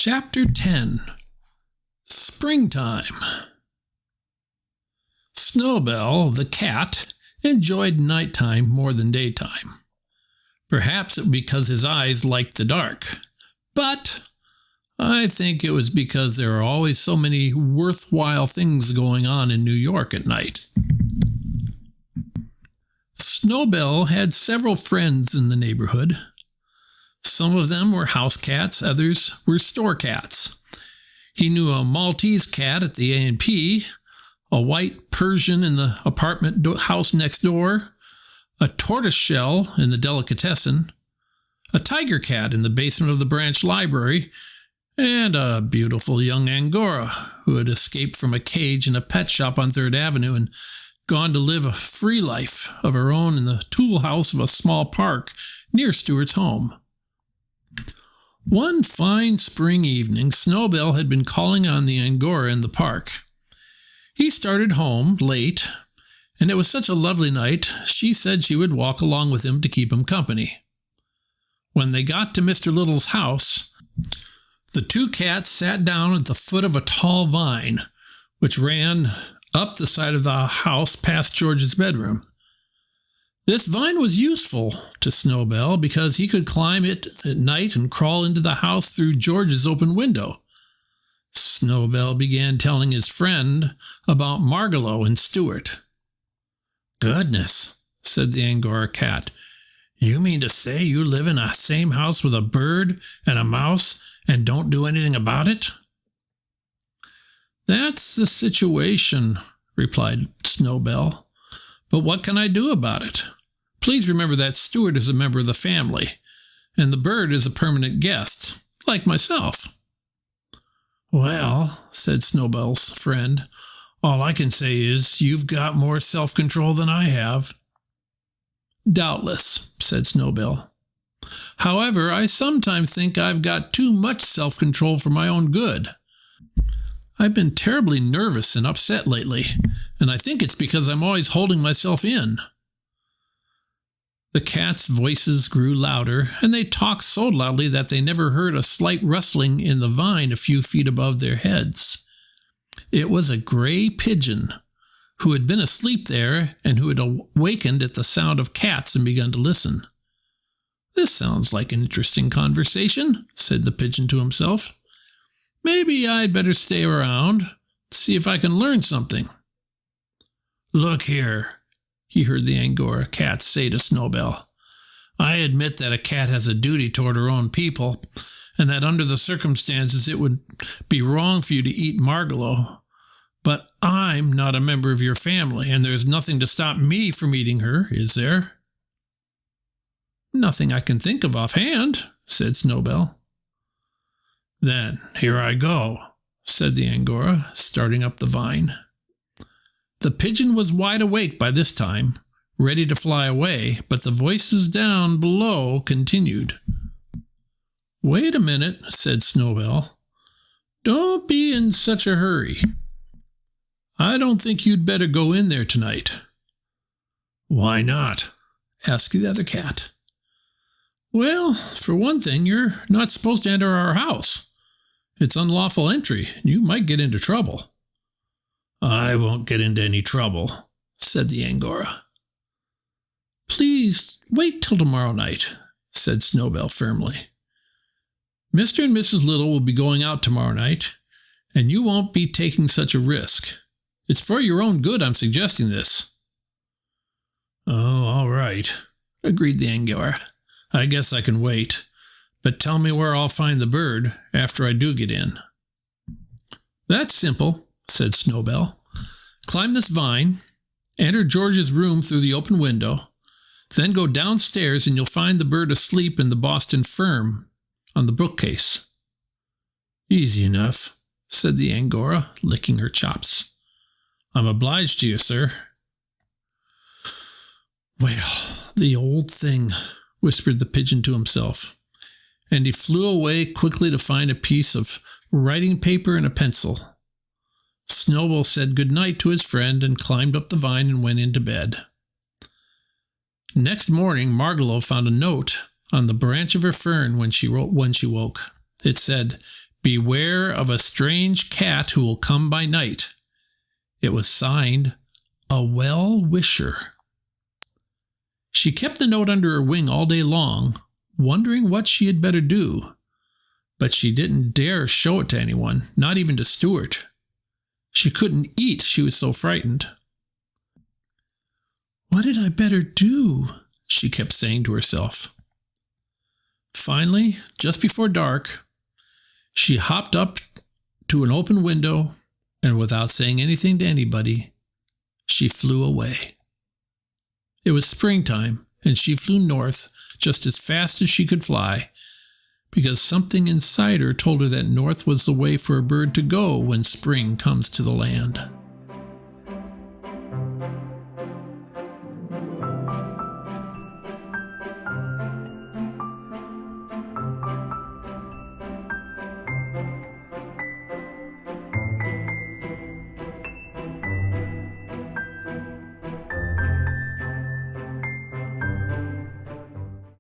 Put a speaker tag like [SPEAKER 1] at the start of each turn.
[SPEAKER 1] Chapter 10. Springtime. Snowbell, the cat, enjoyed nighttime more than daytime. Perhaps it was because his eyes liked the dark, but I think it was because there are always so many worthwhile things going on in New York at night. Snowbell had several friends in the neighborhood. Some of them were house cats, others were store cats. He knew a Maltese cat at the A&P, a white Persian in the apartment house next door, a tortoiseshell in the delicatessen, a tiger cat in the basement of the branch library, and a beautiful young Angora who had escaped from a cage in a pet shop on 3rd Avenue and gone to live a free life of her own in the tool house of a small park near Stuart's home. One fine spring evening, Snowbell had been calling on the Angora in the park. He started home late, and it was such a lovely night, she said she would walk along with him to keep him company. When they got to Mr. Little's house, the two cats sat down at the foot of a tall vine, which ran up the side of the house past George's bedroom. This vine was useful to Snowbell because he could climb it at night and crawl into the house through George's open window. Snowbell began telling his friend about Margalo and Stuart. "Goodness," said the Angora cat. "You mean to say you live in the same house with a bird and a mouse and don't do anything about it?" "That's the situation," replied Snowbell. "But what can I do about it? Please remember that Stuart is a member of the family, and the bird is a permanent guest, like myself." "Well," said Snowbell's friend, "all I can say is you've got more self-control than I have." "Doubtless," said Snowbell. "However, I sometimes think I've got too much self-control for my own good. I've been terribly nervous and upset lately, and I think it's because I'm always holding myself in." The cats' voices grew louder, and they talked so loudly that they never heard a slight rustling in the vine a few feet above their heads. It was a gray pigeon who had been asleep there and who had awakened at the sound of cats and begun to listen. "This sounds like an interesting conversation," said the pigeon to himself. "Maybe I'd better stay around, see if I can learn something." "Look here," he heard the Angora cat say to Snowbell. "I admit that a cat has a duty toward her own people, and that under the circumstances it would be wrong for you to eat Margalo. But I'm not a member of your family, and there's nothing to stop me from eating her, is there?" "Nothing I can think of offhand," said Snowbell. "Then here I go," said the Angora, starting up the vine. The pigeon was wide awake by this time, ready to fly away, but the voices down below continued. "Wait a minute," said Snowbell. "Don't be in such a hurry. I don't think you'd better go in there tonight." "Why not?" asked the other cat. "Well, for one thing, you're not supposed to enter our house. It's unlawful entry. You might get into trouble." "I won't get into any trouble," said the Angora. "Please wait till tomorrow night," said Snowbell firmly. "Mr. and Mrs. Little will be going out tomorrow night, and you won't be taking such a risk. It's for your own good I'm suggesting this." "Oh, all right," agreed the Angora. "I guess I can wait, but tell me where I'll find the bird after I do get in." "That's simple," said Snowbell. "Climb this vine, enter George's room through the open window, then go downstairs and you'll find the bird asleep in the Boston Firm on the bookcase." "Easy enough," said the Angora, licking her chops. "I'm obliged to you, sir." "Well, the old thing," whispered the pigeon to himself, and he flew away quickly to find a piece of writing paper and a pencil. Snowbell said good night to his friend and climbed up the vine and went into bed. Next morning, Margalo found a note on the branch of her fern when she woke. It said, "Beware of a strange cat who will come by night." It was signed, "A Well-Wisher." She kept the note under her wing all day long, wondering what she had better do, but she didn't dare show it to anyone, not even to Stuart. She couldn't eat, she was so frightened. "What had I better do?" she kept saying to herself. Finally, just before dark, she hopped up to an open window, and without saying anything to anybody, she flew away. It was springtime, and she flew north just as fast as she could fly, because something inside her told her that north was the way for a bird to go when spring comes to the land.